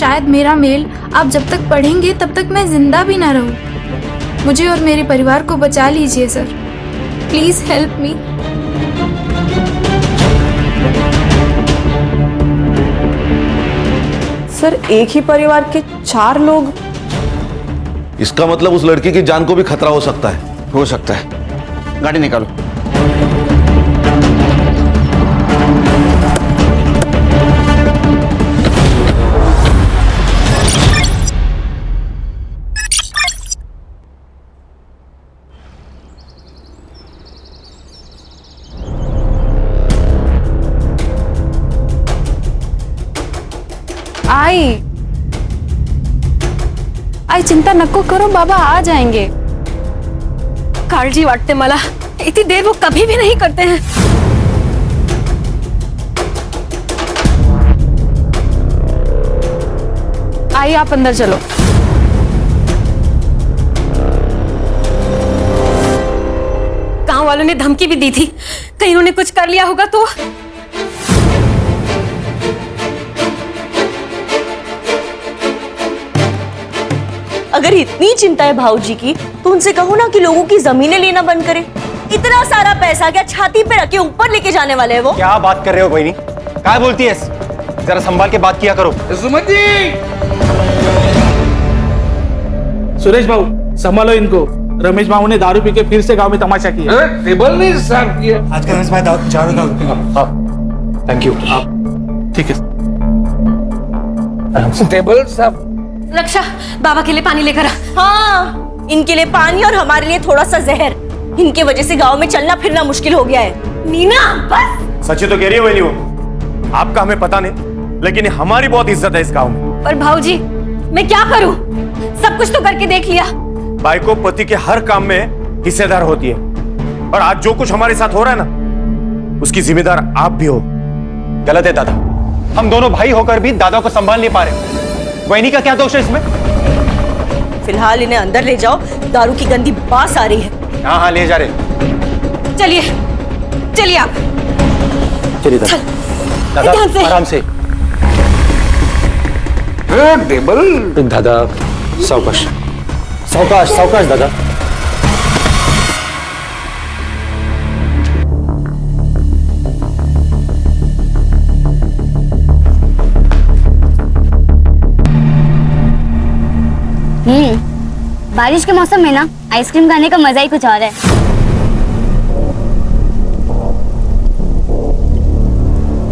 शायद मेरा मेल आप जब तक पढ़ेंगे तब तक मैं जिंदा भी ना रहूं। मुझे और मेरे परिवार को बचा लीजिए sir, please help me. Sir एक ही परिवार के 4 लोग? इसका मतलब उस लड़की की जान को भी खतरा हो सकता है। हो सकता है। गाड़ी निकालो। आई चिंता नको करो, बाबा आ जाएंगे। काळजी वाटते मला, इतनी देर वो कभी भी नहीं करते हैं। आई आप अंदर चलो। गांव वालों ने धमकी भी दी थी, कहीं उन्होंने कुछ कर लिया होगा तो। अगर इतनी चिंता है भाऊजी की तो उनसे कहो ना कि लोगों की जमीनें लेना बंद करें। इतना सारा पैसा क्या छाती पे रखे ऊपर लेके जाने वाले हैं वो? क्या बात कर रहे हो बहनी? क्या बोलती है? जरा संभाल के बात किया करो। सुमन जी, सुरेश भाऊ संभालो इनको। रमेश भाऊ ने दारू पी के फिर से गांव में तमाशा किया। टेबल नहीं साफ किया। आज का रमेश भाई चारों का। Thank you. ठीक है। टेबल साफ। रक्षा, बाबा के लिए पानी लेकर आ। हाँ, इनके लिए पानी और हमारे लिए थोड़ा सा जहर। इनके वजह से गांव में चलना फिरना मुश्किल हो गया है। नीना बस। सच्ची तो कह रही है वही वो। आपका हमें पता नहीं, लेकिन हमारी बहुत इज्जत है इस गांव में। पर भाऊजी मैं क्या करूं? सब कुछ तो करके देख लिया। भाई को पति के हर काम में हिस्सेदार होती है, और आज जो कुछ हमारे साथ हो रहा है ना, उसकी जिम्मेदार आप भी हो। गलत है दादा, हम दोनों भाई होकर भी दादा को संभाल नहीं पा रहे। वैनी का क्या दोष है इसमें? फिलहाल इन्हें अंदर ले जाओ, दारू की गंदी बास आ रही है। हाँ हाँ ले जा रहे। चलिए चलिए आप। चलिए दादा, ध्यान से। आराम से। टेबल दादा सावकाश सावकाश सावकाश दादा। बारिश के मौसम में ना आइसक्रीम खाने का मजा ही कुछ और है।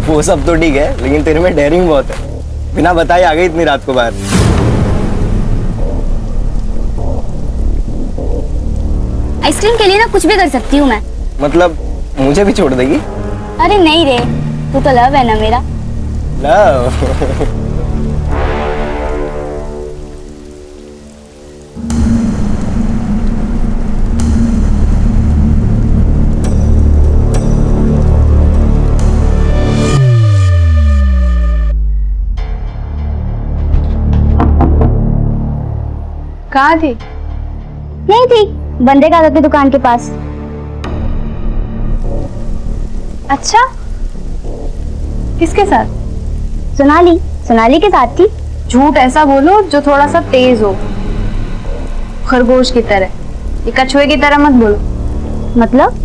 वो सब तो ठीक है, लेकिन तेरे में डेयरिंग बहुत है। बिना बताए आ गई इतनी रात को बाहर। आइसक्रीम के लिए ना कुछ भी कर सकती हूँ मैं। मतलब मुझे भी छोड़ देगी? अरे नहीं रे, तू तो लव है ना मेरा। लव? कहाँ थी? नहीं थी, बंदे काका की दुकान के पास। अच्छा, किसके साथ? सोनाली, सोनाली के साथ थी। झूठ ऐसा बोलो जो थोड़ा सा तेज हो, खरगोश की तरह। ये कछुए की तरह मत बोलो। मतलब?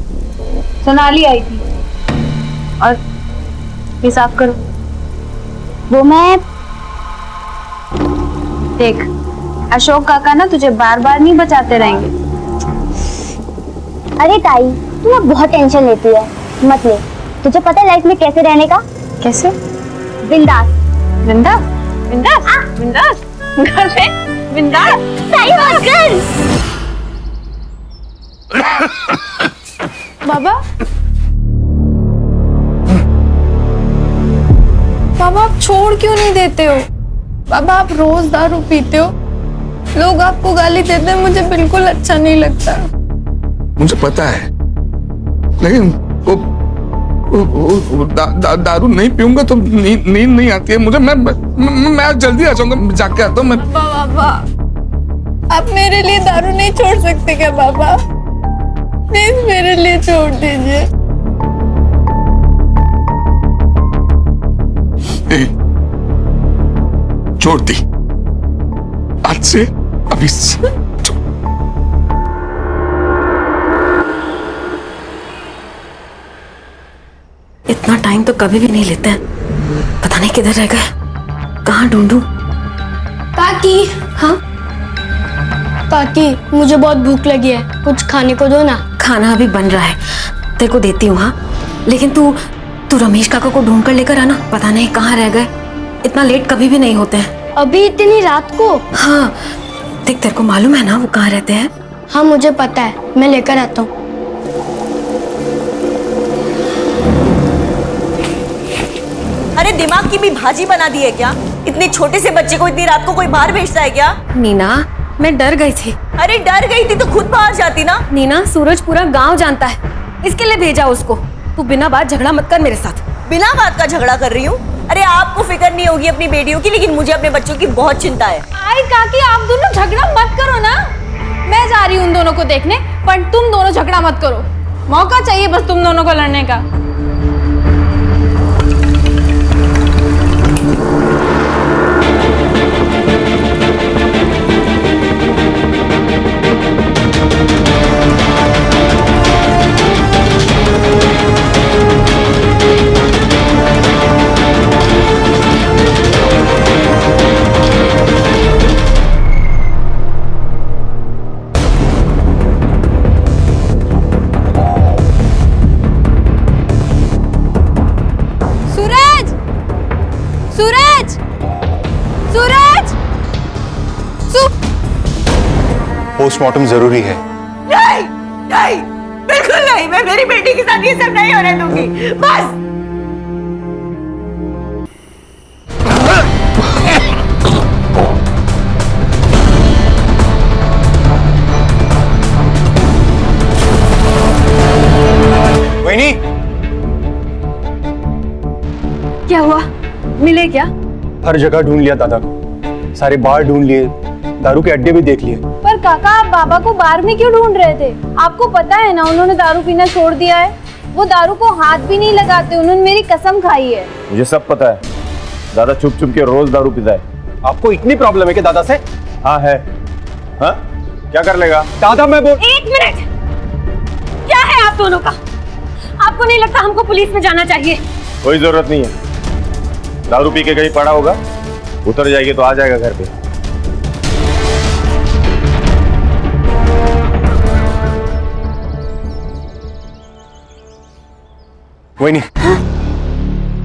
सोनाली आई थी। और ये साफ करो। वो मैं देख, अशोक काका ना तुझे बार बार नहीं बचाते रहेंगे। अरे ताई, तू ना बहुत टेंशन लेती है। मत ले, तुझे पता है लाइफ में कैसे रहने का? कैसे? बिंदास। बिंदास? बिंदास? बिंदास? घर पे बिंदास? ताई मत कर। बाबा, बाबा आप छोड़ क्यों नहीं देते हो? बाबा आप रोज दारू पीते हो, लोग आपको गाली देते हैं, मुझे बिल्कुल अच्छा नहीं लगता। मुझे पता है, लेकिन दारू नहीं पीऊंगा तो नींद नहीं आती है मुझे। मैं आज जल्दी आ जाऊंगा, जाके आता हूँ मैं। बाबा आप मेरे लिए दारू नहीं छोड़ सकते क्या? बाबा प्लीज मेरे लिए छोड़ दीजिए। छोड़ दी। आज से अभी से इतना टाइम तो कभी भी नहीं लेते हैं। पता नहीं किधर रह गए, कहाँ ढूंढूं? काकी, हाँ काकी मुझे बहुत भूख लगी है, कुछ खाने को दो ना। खाना अभी बन रहा है, तेरे को देती हूँ। हाँ लेकिन तू रमेश काका को ढूंढ कर लेकर आना, पता नहीं कहाँ रह गए। इतना लेट कभी भी नहीं होते हैं। अभी इतनी रात को? हाँ देख, तेरे को मालूम है ना वो कहाँ रहते हैं? हाँ मुझे पता है, मैं लेकर आता हूँ। अरे दिमाग की भी भाजी बना दी है क्या? इतने छोटे से बच्चे को इतनी रात को कोई बाहर भेजता है क्या? नीना मैं डर गई थी। अरे डर गई थी तो खुद बाहर जाती ना। नीना सूरज पूरा गांव जानता है, इसके लिए भेजा उसको। तू बिना बात झगड़ा मत कर मेरे साथ। बिना बात का झगड़ा कर रही हूँ? अरे आपको फिक्र नहीं होगी अपनी बेटियों की, लेकिन मुझे अपने बच्चों की बहुत चिंता है। आई काकी, आप दोनों झगड़ा मत करो ना। मैं जा रही हूँ उन दोनों को देखने, पर तुम दोनों झगड़ा मत करो। मौका चाहिए बस तुम दोनों को लड़ने का। पोस्टमार्टम जरूरी है। नहीं नहीं, बिल्कुल नहीं। मैं मेरी बेटी के साथ ये सब नहीं होने दूंगी। बस वहीनी, क्या हुआ? मिले क्या? हर जगह ढूंढ लिया दादा को, सारे बार ढूंढ लिए, दारू के अड्डे भी देख लिए। पर काका, आप बाबा को बार में क्यों ढूंढ रहे थे? आपको पता है ना उन्होंने दारू पीना छोड़ दिया है। वो दारू को हाथ भी नहीं लगाते, उन्होंने मेरी कसम खाई है। मुझे सब पता है, दादा चुप चुप के रोज दारू पीता है। आपको इतनी प्रॉब्लम है कि दादा से? हाँ है। हाँ क्या कर लेगा दादा? मैं बोल। एक मिनट, क्या है आप दोनों का? आपको नहीं लगता हमको पुलिस में जाना चाहिए? कोई जरूरत नहीं है, दारू पी के कहीं पड़ा होगा, उतर जाएगी तो आ जाएगा घर पे। कोई नहीं,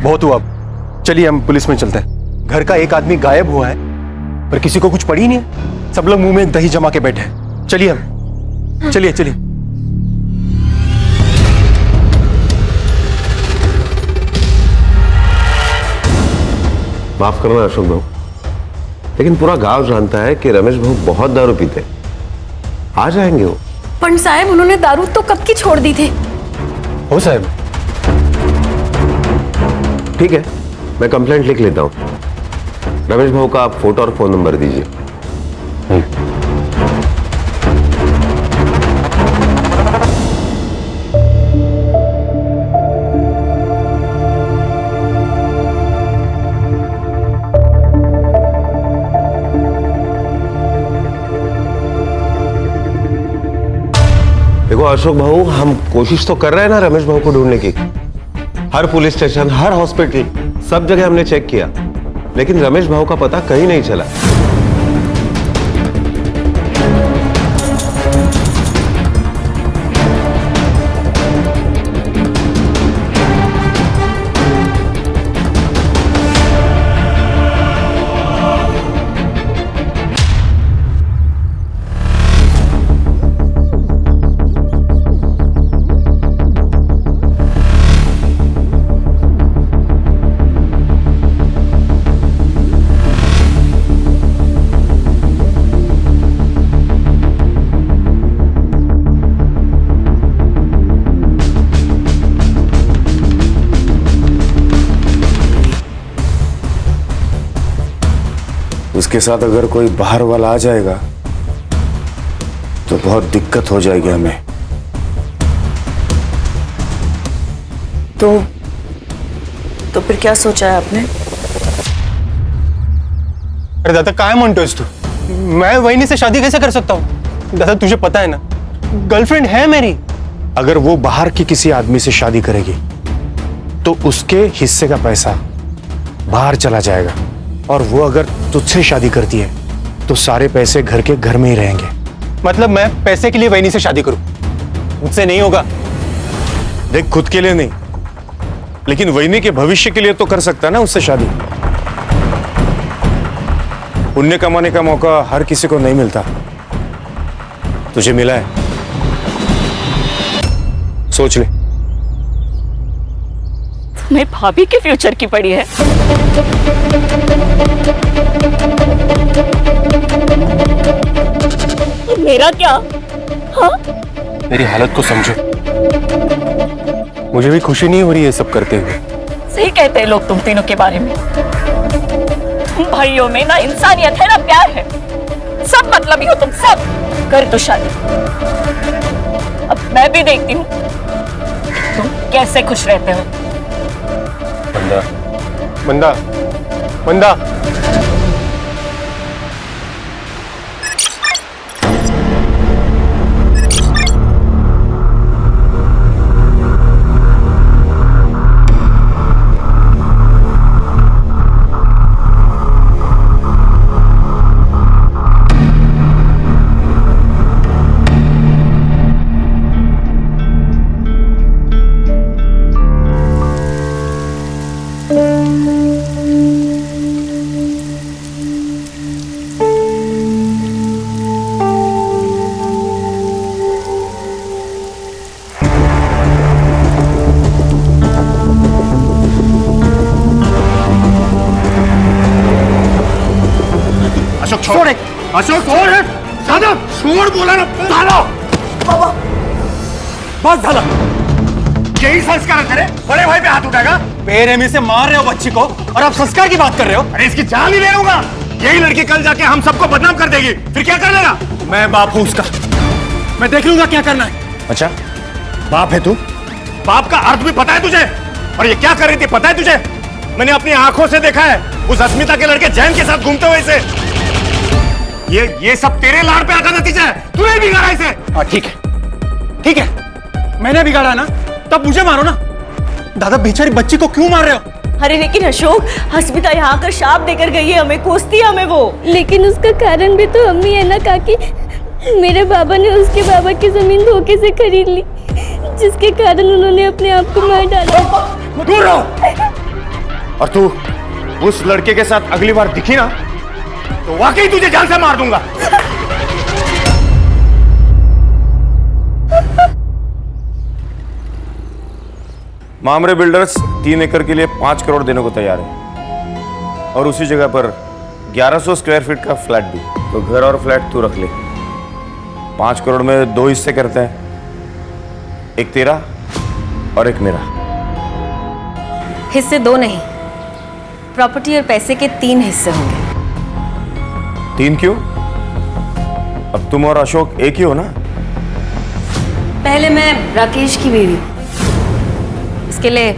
बहुत हुआ, चलिए हम पुलिस में चलते हैं। घर का एक आदमी गायब हुआ है, पर किसी को कुछ पड़ी नहीं है। सब लोग मुंह में दही जमा के बैठे हैं। चलिए हम, चलिए चलिए। माफ करना अशोक भाऊ, लेकिन पूरा गांव जानता है कि रमेश भाऊ बहुत दारू पीते। आ जाएंगे वो। पंडित साहब, उन्होंने दारू तो कब की छोड़ दी थी। हो साहब, ठीक है, मैं कंप्लेंट लिख लेता हूँ। रमेश भाऊ का आप फोटो और फोन नंबर दीजिए। देखो अशोक भाऊ, हम कोशिश तो कर रहे हैं ना रमेश भाऊ को ढूंढने की। हर पुलिस स्टेशन, हर हॉस्पिटल, सब जगह हमने चेक किया, लेकिन रमेश भाऊ का पता कहीं नहीं चला। उसके साथ अगर कोई बाहर वाला आ जाएगा तो बहुत दिक्कत हो जाएगी हमें। तो फिर क्या सोचा है आपने? अरे दादा काय म्हणतोयस तू? मैं वहिनी से शादी कैसे कर सकता हूँ? दादा तुझे पता है ना, गर्लफ्रेंड है मेरी। अगर वो बाहर की किसी आदमी से शादी करेगी तो उसके हिस्से का पैसा बाहर चला जाएगा, और वो अगर तुझसे शादी करती है तो सारे पैसे घर के घर में ही रहेंगे। मतलब मैं पैसे के लिए वहिनी से शादी करूं? मुझसे नहीं होगा। देख, खुद के लिए नहीं, लेकिन वहिनी के भविष्य के लिए तो कर सकता है ना उससे शादी। पुण्य कमाने का मौका हर किसी को नहीं मिलता, तुझे मिला है, सोच ले। तुम्हें भाभी के फ्यूचर की पड़ी है। मेरा क्या? हाँ? मेरी हालत को समझो, मुझे भी खुशी नहीं हो रही है सब करते हुए। सही कहते हैं लोग तुम तीनों के बारे में। तुम भाइयों में ना इंसानियत है ना प्यार है, सब मतलबी हो तुम सब। कर दो शादी, अब मैं भी देखती हूँ तुम कैसे खुश रहते हो। मंदा, मंदा, मंदा। अशोक छोड़ है, दादा छोड़ बोला ना दादा। बस झाला। यही संस्कार है तेरे? बड़े भाई पे हाथ उठाएगा? बेरहमी से मार रहे हो बच्ची को और आप संस्कार की बात कर रहे हो? अरे इसकी जान ही ले लूंगा। यही लड़की कल जाके हम सबको बदनाम कर देगी, फिर क्या कर लेगा? मैं बाप हूं उसका, मैं देख लूंगा क्या करना है। अच्छा, बाप है तू? बाप का अर्थ भी पता है तुझे? और ये क्या कर रही थी पता है तुझे? मैंने अपनी आंखों से देखा है उस अस्मिता के लड़के जैन के साथ घूमते हुए इसे। ये सब तेरे लाड़ पे आका नतीजा है, तूने बिगाड़ा इसे। हाँ ठीक है, ठीक है, मैंने बिगाड़ा ना, तब मुझे मारो ना। दादा बेचारी बच्ची को क्यों मार रहे हो? अरे लेकिन अशोक, अस्मिता यहाँ आकर शाप देकर गई है हमें, कोसती है हमें वो। लेकिन उसका कारण भी तो अम्मी है ना काकी। मेरे बाबा ने उसके बाबा की जमीन धोखे से खरीद ली, जिसके कारण उन्होंने अपने आप को मार डाला। दूर रहो। और तू उस लड़के के साथ अगली बार दिखी ना तो वाकई तुझे जान से मार दूंगा। मामरे बिल्डर्स 3 एकड़ के लिए 5 करोड़ देने को तैयार है, और उसी जगह पर 1100 स्क्वायर फीट का फ्लैट भी। तो घर और फ्लैट तू रख ले। 5 करोड़ में 2 हिस्से करते हैं, एक तेरा और एक मेरा। हिस्से 2 नहीं, प्रॉपर्टी और पैसे के 3 हिस्से होंगे। 3 क्यों? अब तुम और अशोक एक ही हो ना? पहले मैं राकेश की बीवी हूँ, इसके लिए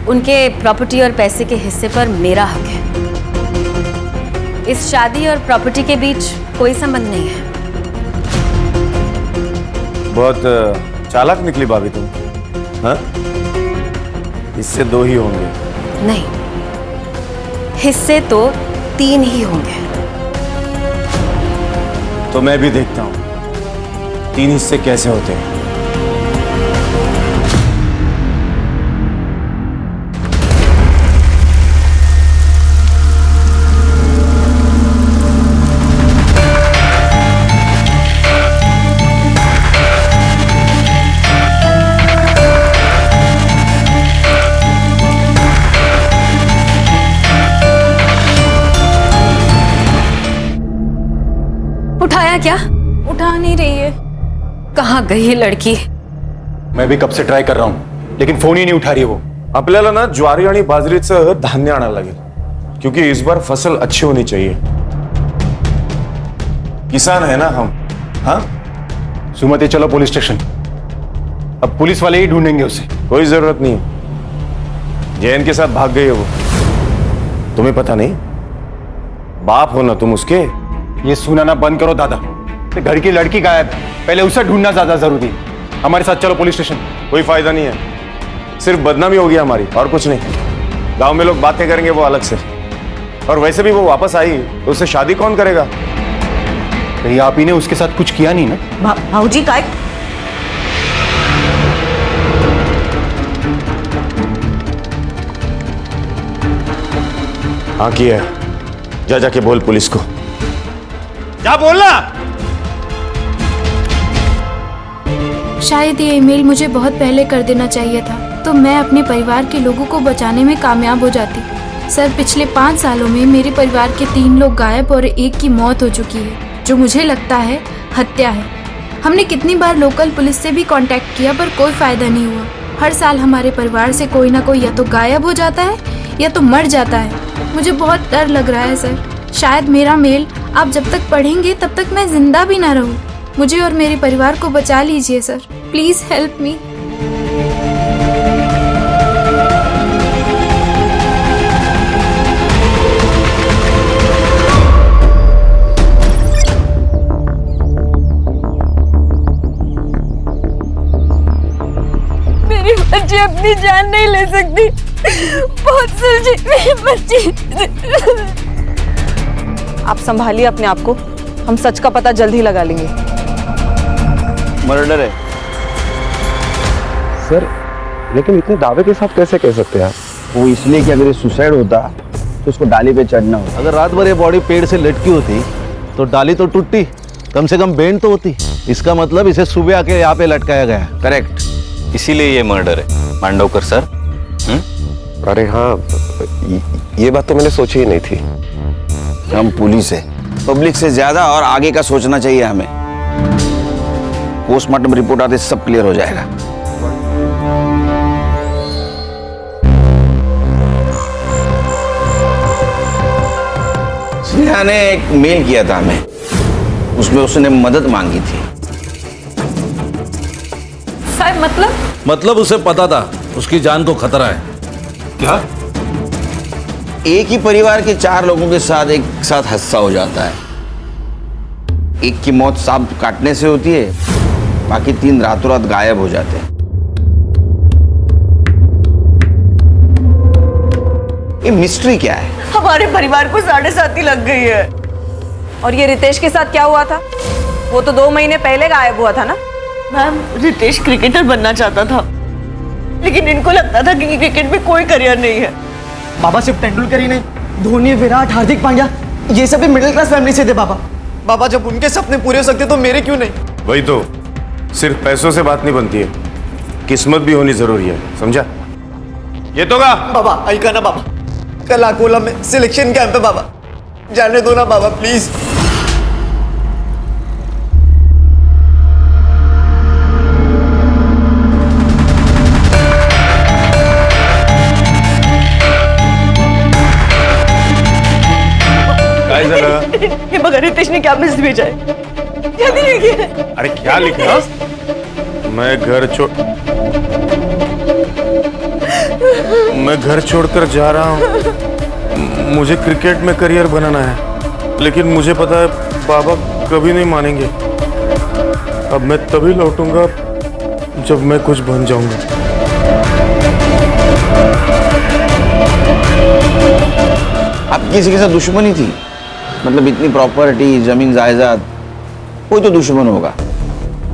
उनके प्रॉपर्टी और पैसे के हिस्से पर मेरा हक है। इस शादी और प्रॉपर्टी के बीच कोई संबंध नहीं है। बहुत चालाक निकली भाभी तुम, हाँ? हिस्से 2 ही होंगे। नहीं, हिस्से तो 3 ही होंगे। तो मैं भी देखता हूं 3 हिस्से कैसे होते हैं। उठाया क्या? उठा नहीं रही है। कहाँ गई ये लड़की? मैं भी कब से ट्राय कर रहा हूं, लेकिन फोन ही नहीं उठा रही वो। आपल्याला ना ज्वारी आणि बाजरीचं धान्य आणायला लागेल, क्योंकि इस बार फसल अच्छी होनी चाहिए। किसान है ना हम। हाँ, सुमति चलो पुलिस स्टेशन, अब पुलिस वाले ही ढूंढेंगे उसे। कोई जरूरत नहीं, जैन के साथ भाग गई है वो। तुम्हें पता नहीं, बाप हो ना तुम उसके। ये सुनाना बंद करो दादा। ये घर की लड़की गायब है, पहले उसे ढूंढना ज्यादा जरूरी है। हमारे साथ चलो पुलिस स्टेशन। कोई फायदा नहीं है, सिर्फ बदनामी होगी हमारी और कुछ नहीं। गांव में लोग बातें करेंगे वो अलग से, और वैसे भी वो वापस आई तो उससे शादी कौन करेगा? कहीं आप ही ने उसके साथ कुछ किया नहीं ना? भाऊजी काय हाँ किया है, जा जाके बोल पुलिस को, जा बोलना। शायद ये ईमेल मुझे बहुत पहले कर देना चाहिए था, तो मैं अपने परिवार के लोगों को बचाने में कामयाब हो जाती। सर, पिछले 5 सालों में मेरे परिवार के 3 लोग गायब और 1 की मौत हो चुकी है, जो मुझे लगता है हत्या है। हमने कितनी बार लोकल पुलिस से भी कांटेक्ट किया पर कोई फायदा नहीं हुआ। हर साल हमारे परिवार से कोई ना कोई या तो गायब हो जाता है या तो मर जाता है। मुझे बहुत डर लग रहा है सर, शायद मेरा मेल आप जब तक पढ़ेंगे तब तक मैं जिंदा भी ना रहूं। मुझे और मेरे परिवार को बचा लीजिए सर, प्लीज हेल्प मी। मेरी बच्ची अपनी जान नहीं ले सकती, बहुत सुलझी मेरी बच्ची। आप संभालिए अपने आप को, हम सच का पता जल्द ही लगा लेंगे। मर्डर है सर, लेकिन इतने दावे के साथ कैसे कह सकते हैं आप? वो इसलिए कि अगर ये सुसाइड होता तो उसको डाली पे चढ़ना होता। अगर रात भर ये बॉडी पेड़ से लटकी होती तो डाली तो टूटती, कम से कम बेंड तो होती। इसका मतलब इसे सुबह आके यहाँ पे लटकाया गया। करेक्ट, इसीलिए ये मर्डर है मांडवकर सर। अरे हाँ, ये बात तो मैंने सोची ही नहीं थी। हम पुलिस है, पब्लिक से ज्यादा और आगे का सोचना चाहिए हमें। पोस्टमार्टम रिपोर्ट आते सब क्लियर हो जाएगा। स्नेहा ने एक मेल किया था हमें, उसमें उसने मदद मांगी थी। साहब मतलब उसे पता था उसकी जान को खतरा है। क्या? एक ही परिवार के 4 लोगों के साथ एक साथ हादसा हो जाता है। एक की मौत सांप काटने से होती है, बाकी 3 रातों रात गायब हो जाते हैं। ये मिस्ट्री क्या है? हमारे परिवार को 7.5 लग गई है। और ये रितेश के साथ क्या हुआ था? वो तो 2 महीने पहले गायब हुआ था ना? मैम, रितेश क्रिकेटर बनना चाहता था, लेकिन इनको लगता था कि क्रिकेट में कोई करियर नहीं है। बाबा सिर्फ तेंदुलकर ही नहीं, धोनी, विराट, हार्दिक पांड्या, ये सब भी मिडिल क्लास फैमिली से थे बाबा। बाबा, जब उनके सपने पूरे हो सकते तो मेरे क्यों नहीं? वही तो, सिर्फ पैसों से बात नहीं बनती है, किस्मत भी होनी जरूरी है, समझा? ये तो का बाबा ऐका ना बाबा, कल अकोला में सिलेक्शन कैंप है बाबा, जाने दो ना बाबा प्लीज। ये मगर रितेश ने क्या मैसेज भेजा है? जल्दी देखिए। अरे क्या लिखा? मैं घर छोड़कर जा रहा हूँ, मुझे क्रिकेट में करियर बनाना है, लेकिन मुझे पता है बाबा कभी नहीं मानेंगे। अब मैं तभी लौटूंगा जब मैं कुछ बन जाऊंगा। आप किसी के साथ दुश्मनी थी? मतलब इतनी प्रॉपर्टी, जमीन जायदाद, कोई तो दुश्मन होगा,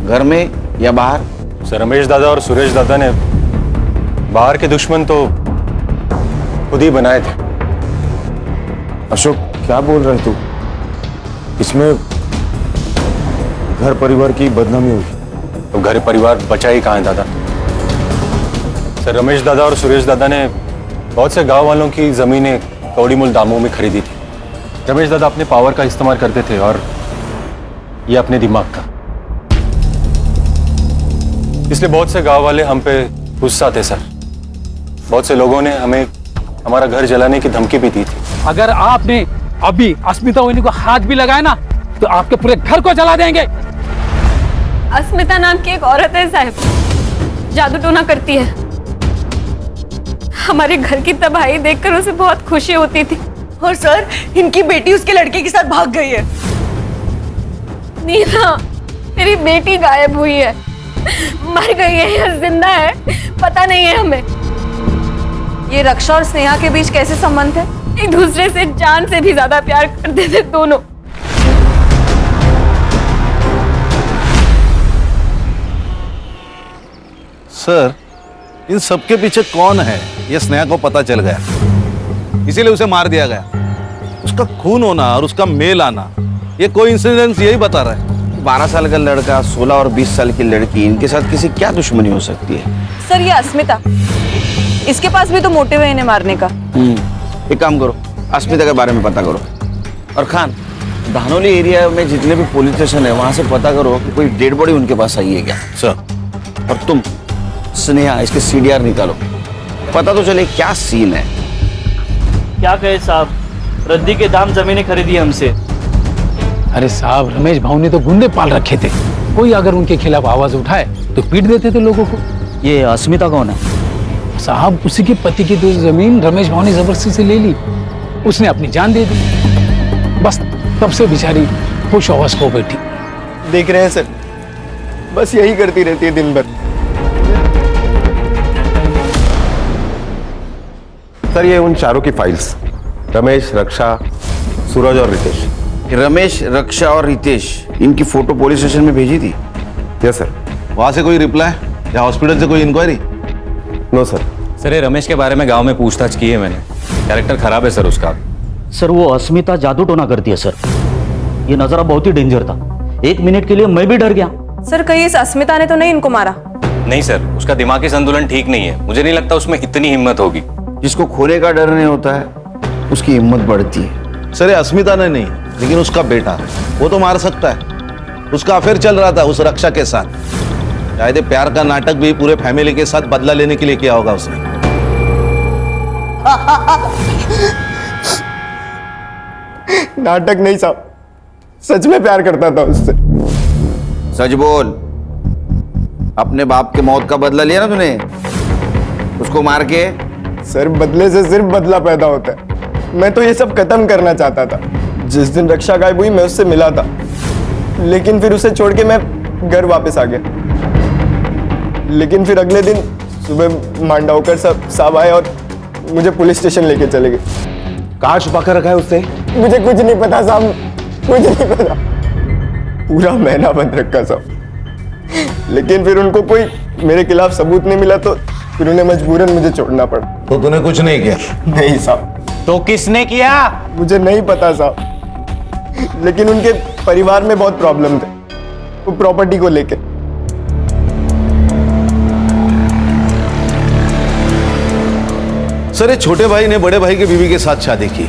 घर में या बाहर? सर, रमेश दादा और सुरेश दादा ने बाहर के दुश्मन तो खुद ही बनाए थे। अशोक, क्या बोल रहे तू? इसमें घर परिवार की बदनामी हुई। तो घर परिवार बचा ही कहाँ है दादा? सर, रमेश दादा और सुरेश दादा ने बहुत से गांव वालों की जमीनें कौड़ी मूल दामों में खरीदी थी। रमेश दादा अपने पावर का इस्तेमाल करते थे और ये अपने दिमाग का। इसलिए बहुत से गांव वाले हम पे गुस्सा थे सर। बहुत से लोगों ने हमें हमारा घर जलाने की धमकी भी दी थी। अगर आपने अभी अस्मिता वहिनी को हाथ भी लगाया ना तो आपके पूरे घर को जला देंगे। अस्मिता नाम की एक औरत है साहब, जादू टोना करती है। हमारे घर की तबाही देखकर उसे बहुत खुशी होती थी और सर इनकी बेटी उसके लड़के के साथ भाग गई है। नीना, मेरी बेटी गायब हुई है, मर गई है या जिंदा है पता नहीं है हमें। ये रक्षा और स्नेहा के बीच कैसे संबंध है? एक दूसरे से जान से भी ज्यादा प्यार करते थे दोनों। सर, इन सबके पीछे कौन है ये स्नेहा को पता चल गया, इसीलिए उसे मार दिया गया। उसका खून होना और उसका मेल आना ये कोइंसिडेंस यही बता रहा है। 12 साल का लड़का, 16 और 20 साल की लड़की, इनके साथ किसी क्या दुश्मनी हो सकती है? सर ये अस्मिता, इसके पास भी तो मोटिव है इन्हें मारने का। एक काम करो, अस्मिता के बारे में पता करो। और खान, धानोली एरिया में जितने भी पुलिस स्टेशन है वहां से पता करो कि कोई डेड बॉडी उनके पास आई है क्या। सर। और तुम स्नेहा इसके CDR निकालो, पता तो चले क्या सीन है। क्या कहे साहब, रद्दी के दाम जमीनें खरीदी हमसे। अरे साहब, रमेश भाऊ ने तो गुंडे पाल रखे थे, कोई अगर उनके खिलाफ आवाज उठाए तो पीट देते थे लोगों को। ये अस्मिता कौन है? साहब, उसी के पति की तो जमीन रमेश भाऊ ने जबरदस्ती से ले ली, उसने अपनी जान दे दी। बस तब से बेचारी खुश हवस हो बैठी। देख रहे हैं सर, बस यही करती रहती है दिन भर। सर, ये उन चारों की फाइल्स, रमेश, रक्षा, सूरज और रितेश। रमेश, रक्षा और रितेश, इनकी फोटो पुलिस स्टेशन में भेजी थी? Yes sir. वहां से कोई रिप्लाई या हॉस्पिटल से कोई इंक्वायरी? No sir. सर ये रमेश के बारे में गांव में पूछताछ की है मैंने, कैरेक्टर खराब है सर उसका। सर वो अस्मिता जादू टोना करती है सर, ये नजारा बहुत ही डेंजर था, 1 मिनट के लिए मैं भी डर गया। सर कहीं इस अस्मिता ने तो नहीं इनको मारा? नहीं सर, उसका दिमागी संतुलन ठीक नहीं है, मुझे नहीं लगता उसमें इतनी हिम्मत होगी। जिसको खोने का डर नहीं होता है उसकी हिम्मत बढ़ती है। सर, ये अस्मिता ने नहीं, लेकिन उसका बेटा, वो तो मार सकता है। उसका अफेयर चल रहा था उस रक्षा के साथ। शायद प्यार का नाटक भी पूरे फैमिली के साथ बदला लेने के लिए किया होगा उसने। नाटक नहीं साहब, सच में प्यार करता था उससे। सच बोल, अपने बाप के मौत का बदला लिया ना तूने उसको मार के? सर, बदले से सिर्फ बदला पैदा होता है। मैं तो ये सब खत्म करना चाहता था। जिस दिन रक्षा गायब हुई मैं उससे मिला था, लेकिन फिर उसे छोड़ के मैं घर वापस आ गया। लेकिन फिर अगले दिन सुबह मांडावकर साहब आए और मुझे पुलिस स्टेशन लेके चले गए। कहाँ छुपा कर रखा है उसने? मुझे कुछ नहीं पता साहब, कुछ नहीं पता। पूरा महीना बंद रखा साहब, लेकिन फिर उनको कोई मेरे खिलाफ सबूत नहीं मिला तो फिर उन्हें मजबूरन मुझे छोड़ना पड़ा। तो तूने कुछ नहीं किया? नहीं साहब। तो किसने किया? मुझे नहीं पता साहब, लेकिन उनके परिवार में बहुत प्रॉब्लम थे, वो प्रॉपर्टी को लेके। सर, ये छोटे भाई ने बड़े भाई की बीवी के साथ शादी की।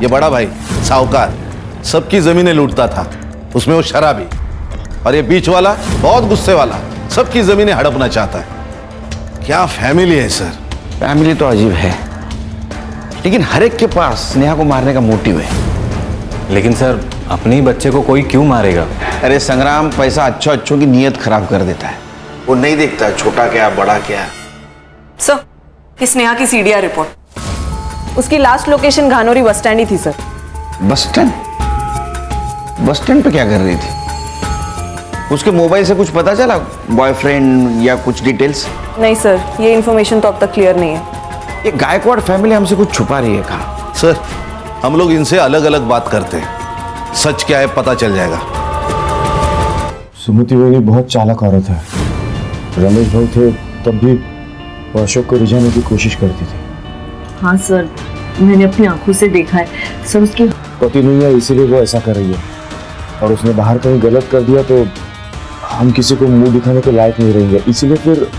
ये बड़ा भाई साहूकार सबकी जमीनें लूटता था, उसमें वो शराबी। और ये बीच वाला बहुत गुस्से वाला, सबकी जमीनें हड़पना चाहता है। क्या फैमिली है सर। फैमिली तो अजीब है, लेकिन हर एक के पास स्नेहा को मारने का मोटिव है। लेकिन सर, अपने ही बच्चे को कोई क्यों मारेगा? अरे संग्राम, पैसा अच्छों की नीयत खराब कर देता है। वो नहीं देखता छोटा क्या बड़ा क्या। सर, कि स्नेहा की CDR रिपोर्ट, उसकी लास्ट लोकेशन घानोरी बस स्टैंड ही थी sir. Bus stand? Bus stand पे क्या कर रही थी? उसके मोबाइल से कुछ पता चला, बॉयफ्रेंड या कुछ डिटेल्स? नहीं सर, ये इन्फॉर्मेशन तो अब तक क्लियर नहीं है। ये गायकवाड़ फैमिली हमसे कुछ छुपा रही है। कहा सर, हम लोग इनसे अलग अलग बात करते हैं, सच क्या है पता चल जाएगा। सुमति वही बहुत चालाक औरत है। रमेश भाई थे तब भी वो अशोक को रिझाने की कोशिश करती थी। हाँ सर, मैंने अपनी आंखों से देखा है सर। उसकी पति नहीं है इसीलिए वो ऐसा कर रही है, और उसने बाहर कहीं गलत कर दिया तो हम किसी को मुंह दिखाने के लायक नहीं रहेंगे, इसीलिए फिर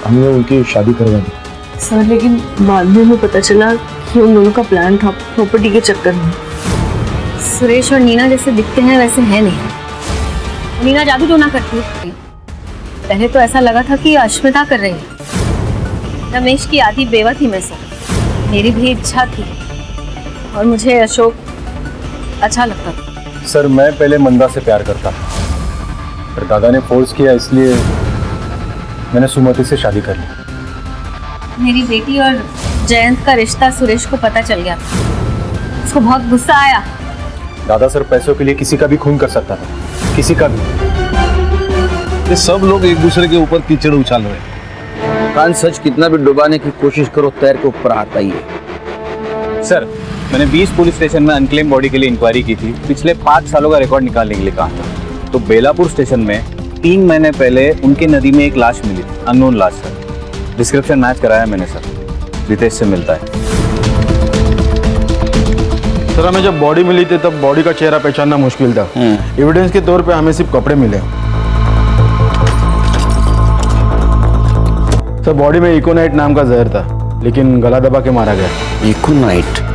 हमने उनकी शादी करवा दी। सर, लेकिन बाद में हमें पता चला कि उन दोनों का प्लान था प्रॉपर्टी के चक्कर में। सुरेश और नीना जैसे दिखते हैं वैसे है नहीं। नीना जादू टोना करती है। पहले तो ऐसा लगा था कि अस्मिता कर रही है। रमेश की आधी बेवा थी मैं सर, मेरी भी इच्छा थी और मुझे अशोक अच्छा लगता था। सर, मैं पहले मंदा से प्यार करता था, पर दादा ने फोर्स किया इसलिए मैंने सुमति से शादी कर ली। मेरी बेटी और जयंत का रिश्ता सुरेश को पता चल गया। उसको बहुत गुस्सा आया। दादा सर पैसों के लिए किसी का भी खून कर सकता था, किसी का भी। ये सब लोग एक दूसरे के ऊपर कीचड़ उछाल रहे हैं। कान सच कितना भी डुबाने की कोशिश करो, तैर के ऊपर आता ही है। सर, मैंने 20 पुलिस स्टेशन में अनक्लेम बॉडी के लिए इंक्वायरी की थी, पिछले 5 सालों का रिकॉर्ड निकालने के लिए कहा था। तो बेलापुर स्टेशन में 3 महीने पहले उनकी नदी में एक लाश मिली, अननोन लाश सर। डिस्क्रिप्शन मैच कराया मैंने सर, रितेश से मिलता है। सर हमें जब बॉडी मिली थी तब बॉडी का चेहरा पहचानना मुश्किल था। एविडेंस के तौर पे हमें सिर्फ कपड़े मिले। सर बॉडी में इकोनाइट नाम का जहर था, लेकिन गला दबा के मारा गया। इकोनाइट?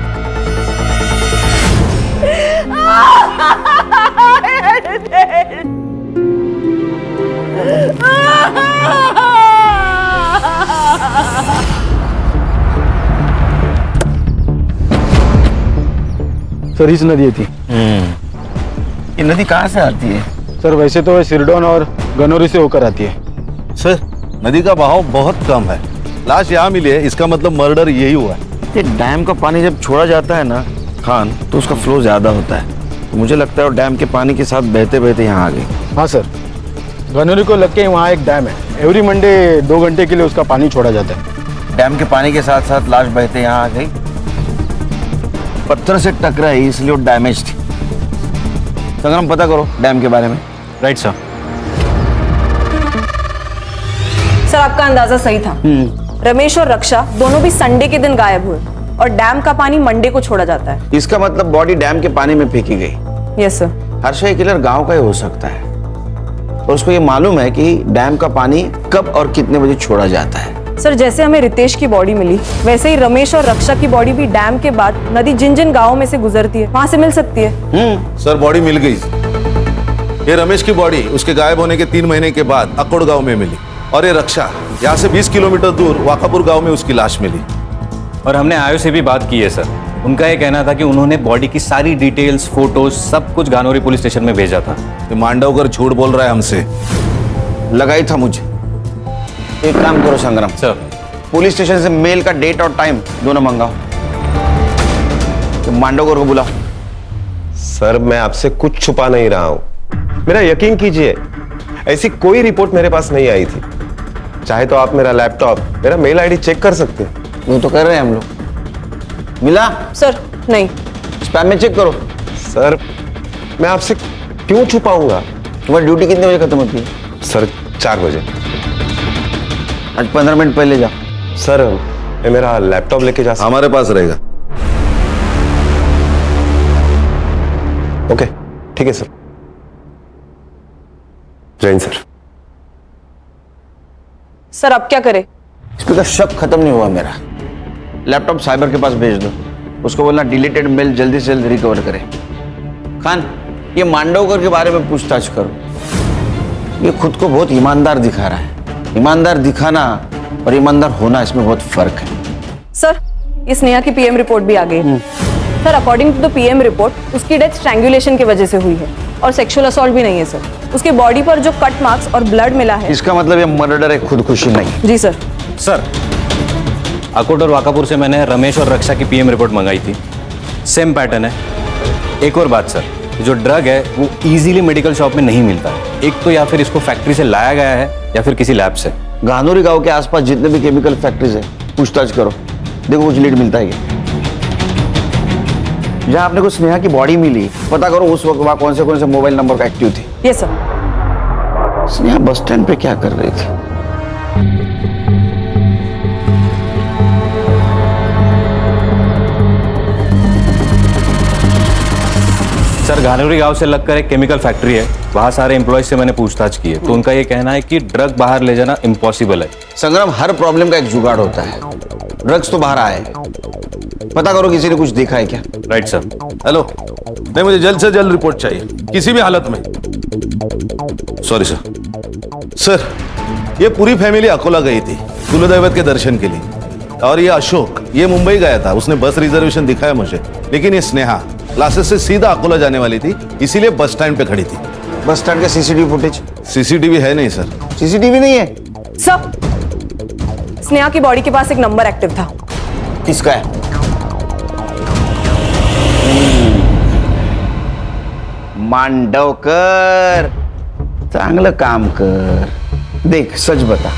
सर इस नदी थी। ये नदी कहाँ से आती है? सर वैसे तो सिरडोन और गनौरी से होकर आती है। सर नदी का बहाव बहुत कम है, लाश यहाँ मिली है, इसका मतलब मर्डर यही हुआ है। ये डैम का पानी जब छोड़ा जाता है ना खान, तो उसका फ्लो ज्यादा होता है। तो मुझे लगता है वो डैम के पानी के साथ बहते बहते यहाँ आ गई। हाँ सर, गनौरी को लग के वहाँ एक डैम है, एवरी मंडे 2 घंटे के लिए उसका पानी छोड़ा जाता है। डैम के पानी के साथ साथ लाश बहते यहाँ आ गई। पत्थर से टकराई इसलिए वो डैमेज थी। संग्राम पता करो डैम के बारे में। Right sir. सर आपका अंदाजा सही था। रमेश और रक्षा दोनों भी संडे के दिन गायब हुए और डैम का पानी मंडे को छोड़ा जाता है। इसका मतलब बॉडी डैम के पानी में फेंकी गई। Yes sir. हर्ष ये किलर गांव का ही हो सकता है और उसको ये मालूम है कि डैम का पानी कब और कितने बजे छोड़ा जाता है। सर जैसे हमें रितेश की बॉडी मिली, वैसे ही रमेश और रक्षा की बॉडी भी डैम के बाद नदी जिन जिन गाँवों में से गुजरती है वहां से मिल सकती है। सर बॉडी मिल गई। ये रमेश की बॉडी उसके गायब होने के 3 महीने के बाद अकोड़ गांव में मिली, और ये रक्षा यहाँ से 20 किलोमीटर दूर वाकापुर गांव में उसकी लाश मिली। और हमने आयो से भी बात की है सर। उनका ये कहना था कि उन्होंने बॉडी की सारी डिटेल्स, फोटोज, सब कुछ गानौरी पुलिस स्टेशन में भेजा था। ये मांडवकर झूठ बोल रहा है हमसे। लगाई था मुझे। एक काम करो संग्राम सर, पुलिस स्टेशन से मेल का डेट और टाइम दोनों मंगाओ। तो मांडवकर को बुलाओ। सर मैं आपसे कुछ छुपा नहीं रहा हूं, मेरा यकीन कीजिए, ऐसी कोई रिपोर्ट मेरे पास नहीं आई थी। चाहे तो आप मेरा लैपटॉप, मेरा मेल आईडी चेक कर सकते हैं। वो तो कर रहे हैं हम लोग। मिला? सर नहीं। स्पैम में चेक करो। सर मैं आपसे क्यों छुपाऊंगा? तुम्हारी ड्यूटी कितने बजे खत्म होती है? सर 4 बजे। आज 15 मिनट पहले जाओ। सर मैं मेरा लैपटॉप लेके जा सकता? हमारे पास रहेगा। ओके ठीक है सर। जैन सर। सर अब क्या करें? इस पर तो शक खत्म नहीं हुआ मेरा। लैपटॉप साइबर के पास भेज दो, उसको बोलना डिलीटेड मेल जल्दी से जल्दी रिकवर करे। खान ये मांडवकर के बारे में पूछताछ करो। ये खुद को बहुत ईमानदार दिखा रहा है। ईमानदार दिखाना और ईमानदार होना, इसमें बहुत फर्क है। सर ये स्नेहा की पीएम रिपोर्ट भी आ गई है। Sir according to the PM report उसकी डेथ स्ट्रैंगुलेशन की वजह से हुई है और सेक्सुअल असॉल्ट भी नहीं है सर। उसके बॉडी पर जो कट मार्क्स और ब्लड मिला है, इसका मतलब ये मर्डर है, खुदकुशी नहीं। जी सर। सर अकोट और वाकापुर से मैंने रमेश और रक्षा की पीएम रिपोर्ट मंगाई थी, सेम पैटर्न है। एक और बात सर, जो ड्रग है वो इजीली मेडिकल शॉप में नहीं मिलता है। एक तो या फिर इसको फैक्ट्री से लाया गया है या फिर किसी लैब से। गानौरी गांव के आसपास जितने भी केमिकल फैक्ट्रीज है पूछताछ करो, देखो कुछ लीड मिलता है क्या। जहाँ आपने को स्नेहा की बॉडी मिली, पता करो उस वक्त वहाँ कौन से मोबाइल नंबर का एक्टिव थे। Yes sir. Sneha bus stand पे क्या कर रही थी? सर घानौरी गांव से लगकर एक केमिकल फैक्ट्री है, वहाँ सारे एम्प्लॉयज से मैंने पूछताछ की है, तो उनका ये कहना है कि ड्रग बाहर ले जाना इम्पॉसिबल है। संग्राम, हर प्रॉब्लम का एक जुगाड़ होता है। ड्रग्स तो बाहर आए, पता करो किसी ने कुछ देखा है क्या। Right sir. हेलो, नहीं मुझे जल्द से जल्द रिपोर्ट चाहिए, किसी भी हालत में। Sorry sir. सर ये पूरी फैमिली अकोला गई थी कुलदैवत के दर्शन के लिए, और ये अशोक ये मुंबई गया था, उसने बस रिजर्वेशन दिखाया मुझे। लेकिन ये स्नेहा क्लासेस से सीधा अकोला जाने वाली थी, इसीलिए बस स्टैंड पे खड़ी थी। बस स्टैंड का सीसीटीवी फुटेज? सीसीटीवी है नहीं सर। सीसीटीवी नहीं है सर। स्नेहा की बॉडी के पास एक नंबर एक्टिव था। किसका है? मांडवकर, चांगलं काम कर। देख सच बता,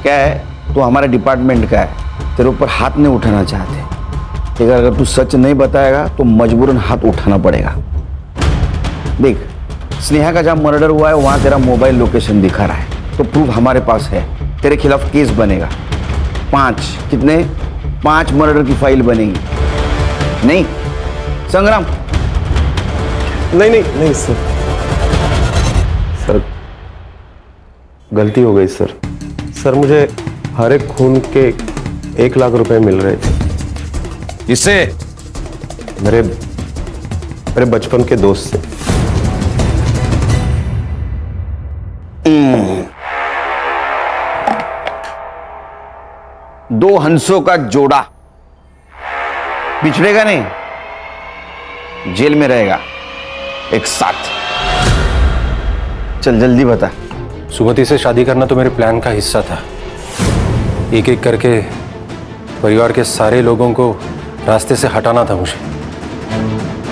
क्या है, तू हमारे डिपार्टमेंट का है, तेरे ऊपर हाथ नहीं उठाना चाहते, लेकिन अगर तू सच नहीं बताएगा तो मजबूरन हाथ उठाना पड़ेगा। देख, स्नेहा का जहां मर्डर हुआ है वहां तेरा मोबाइल लोकेशन दिखा रहा है, तो प्रूफ हमारे पास है, तेरे खिलाफ केस बनेगा। 5 मर्डर की फाइल बनेगी। नहीं संग्राम? नहीं सर, गलती हो गई सर। सर मुझे हर एक खून के 1 लाख रुपए मिल रहे थे। इससे मेरे बचपन के दोस्त से। दो हंसों का जोड़ा बिछड़ेगा नहीं, जेल में रहेगा एक साथ। चल जल्दी बता। सुमति से शादी करना तो मेरे प्लान का हिस्सा था। एक एक करके परिवार के सारे लोगों को रास्ते से हटाना था मुझे।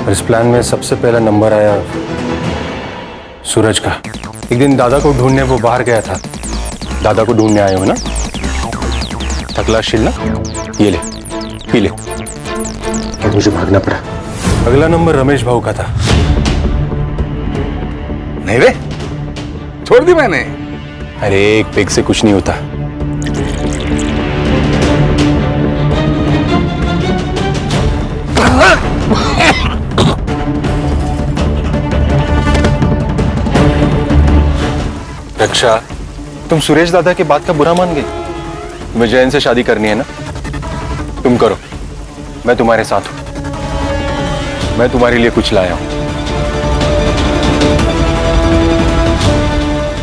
और इस प्लान में सबसे पहला नंबर आया सूरज का। एक दिन दादा को ढूंढने वो बाहर गया था। दादा को ढूंढने आए हो ना? अगला शिल्ला ये ले, पी ले। और मुझे भागना पड़ा। अगला नंबर रमेश भाऊ का था। नहीं रे, छोड़ दी मैंने। अरे एक पेग से कुछ नहीं होता। रक्षा, तुम सुरेश दादा की बात का बुरा मान गई? तुम्हें जैन से शादी करनी है ना? तुम करो, मैं तुम्हारे साथ हूं। मैं तुम्हारे लिए कुछ लाया हूं।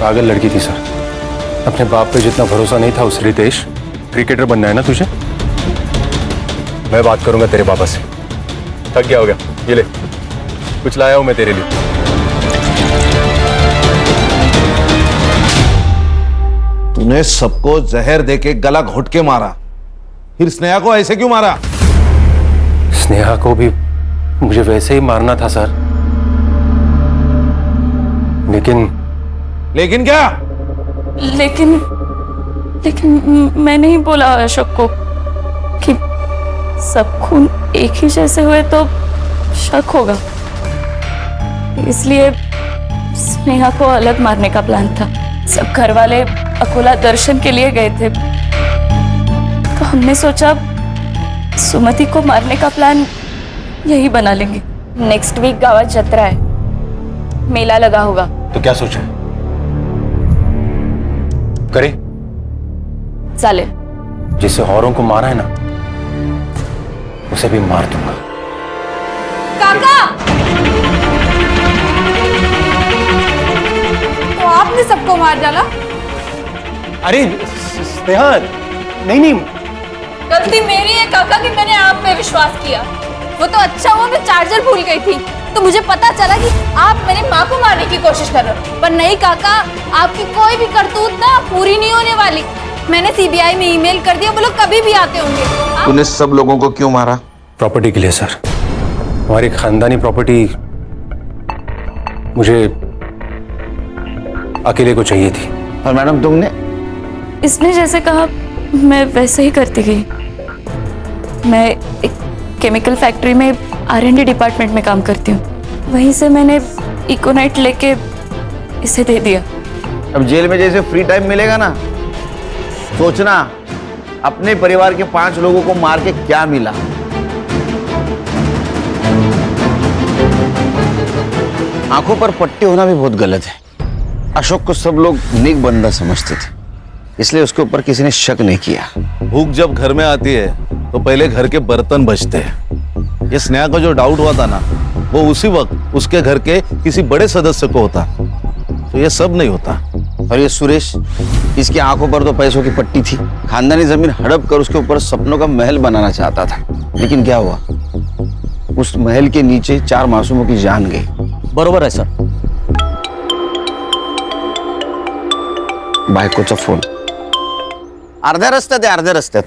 पागल लड़की थी सर। अपने बाप पे जितना भरोसा नहीं था उस रितेश। क्रिकेटर बनना है ना तुझे? मैं बात करूंगा तेरे पापा से। थक गया हो गया, ये ले, कुछ लाया हूं मैं तेरे लिए। तूने सबको जहर देके गला घोट के मारा, फिर स्नेहा को ऐसे क्यों मारा? स्नेहा को भी मुझे वैसे ही मारना था सर। लेकिन क्या? लेकिन मैं नहीं बोला अशोक को कि सब खून एक ही जैसे हुए तो शक होगा, इसलिए स्नेहा को अलग मारने का प्लान था। सब घर वाले अकोला दर्शन के लिए गए थे, तो हमने सोचा सुमति को मारने का प्लान यही बना लेंगे। नेक्स्ट वीक गावात जत्रा है, मेला लगा होगा। तो क्या सोचा करे? चालेल। जिसे औरों को मारा है ना, उसे भी मार दूंगा। काका, तो आपने सबको मार डाला? अरे स्नेहा, नहीं। गलती मेरी है काका कि मैंने आप पे विश्वास किया। वो तो अच्छा हुआ मैं चार्जर भूल गई थी, तो मुझे पता चला कि आप मेरी माँ को मारने की कोशिश कर रहे हो। पर नहीं काका, आपकी कोई भी करतूत ना पूरी नहीं होने वाली। मैंने सीबीआई में ईमेल कर दिया, वो लोग कभी भी आते होंगे। तूने सब लोगों को क्यों मारा? प्रॉपर्टी के लिए सर। हमारी खानदानी प्रॉपर्टी मुझे अकेले को चाहिए थी। और मैडम तुमने? इसने जैसे कहा मैं वैसे ही करती गई। मैं एक केमिकल फैक्ट्री में R&D डिपार्टमेंट में काम करती हूँ। वहीं से मैंने इकोनाइट लेके इसे दे दिया। अब जेल में जैसे फ्री टाइम मिलेगा ना, सोचना अपने परिवार के 5 लोगों को मार के क्या मिला। आंखों पर पट्टी होना भी बहुत गलत है। अशोक को सब लोग नेक बंदा समझते थे, इसलिए उसके ऊपर किसी ने शक नहीं किया। भूख जब घर में आती है तो पहले घर के बर्तन बचते हैं। ये स्नेहा को जो डाउट हुआ था ना, वो उसी वक्त उसके घर के किसी बड़े सदस्य को होता, तो ये सब नहीं होता। और ये सुरेश, इसकी आंखों पर तो पैसों की पट्टी थी। खानदानी जमीन हड़प कर उसके ऊपर सपनों का महल बनाना चाहता था, लेकिन क्या हुआ, उस महल के नीचे 4 मासूमों की जान गई। बरोबर आहे सर। बायकोचा फोन अर्ध्या रस्त्यात आहे, अर्ध्या रस्त्यात।